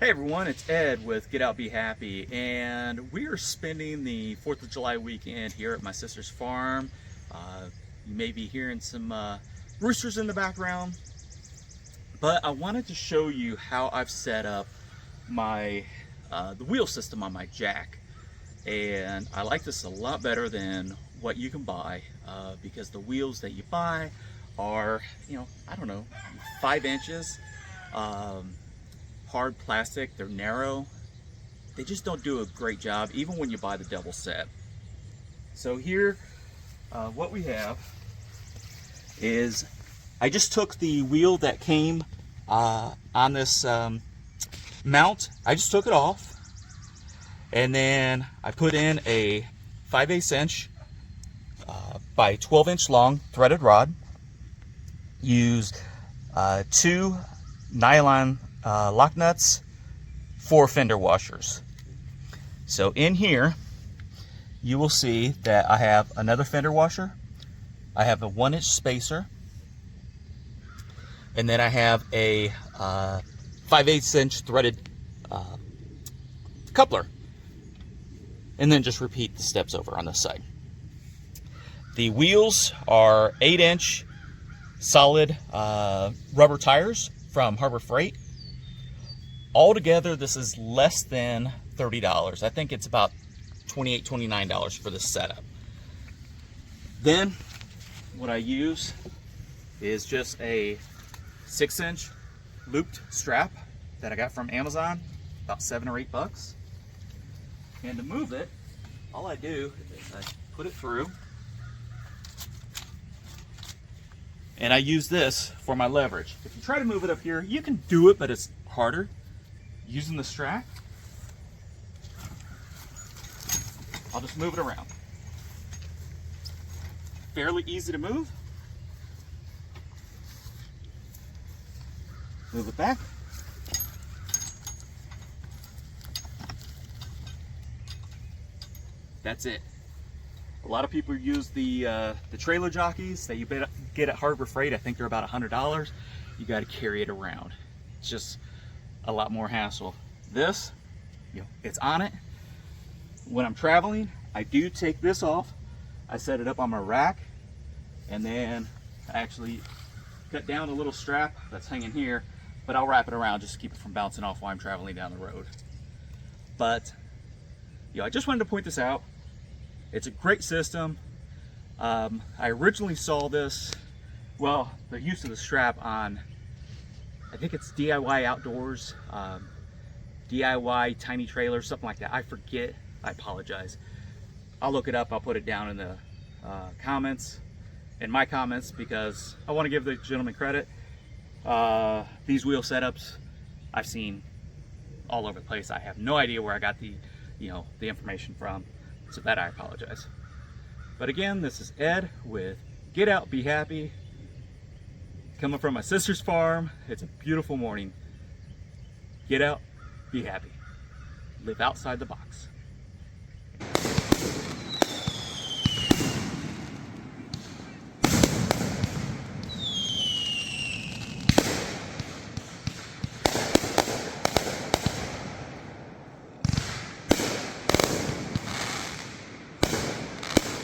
Hey everyone, it's Ed with Get Out Be Happy, and we are spending the 4th of July weekend here at my sister's farm. You may be hearing some roosters in the background, but I wanted to show you how I've set up my the wheel system on my jack. And I like this a lot better than what you can buy because the wheels that you buy are, I don't know, 5 inches. Hard plastic, they're narrow. They just don't do a great job even when you buy the double set. So here, what we have is, I just took the wheel that came on this mount, I just took it off, and then I put in a 5/8 inch by 12 inch long threaded rod, used 2 nylon lock nuts, 4 fender washers. So in here you will see that I have another fender washer, I have a 1-inch spacer, and then I have a 5/8 inch threaded coupler, and then just repeat the steps over on this side. The wheels are 8-inch solid rubber tires from Harbor Freight. Altogether, this is less than $30. I think it's about $28, $29 for this setup. Then, what I use is just a 6-inch looped strap that I got from Amazon, about $7 or $8. And to move it, all I do is I put it through, and I use this for my leverage. If you try to move it up here, you can do it, but it's harder. Using the strap, I'll just move it around. Fairly easy to move. Move it back. That's it. A lot of people use the trailer jockeys that you get at Harbor Freight. I think they're about $100. You got to carry it around. It's just a lot more hassle. This, it's on it. When I'm traveling, I do take this off. I set it up on my rack, and then I actually cut down a little strap that's hanging here, but I'll wrap it around just to keep it from bouncing off while I'm traveling down the road. But I just wanted to point this out. It's a great system. I originally saw this, the use of the strap on, I think it's DIY Outdoors, DIY Tiny Trailer, something like that. I forget, I apologize. I'll look it up, I'll put it down in the comments, in my comments, because I want to give the gentleman credit. These wheel setups I've seen all over the place. I have no idea where I got the information from, so that I apologize. But again, this is Ed with Get Out Be Happy. Coming from my sister's farm. It's a beautiful morning. Get out, be happy. Live outside the box.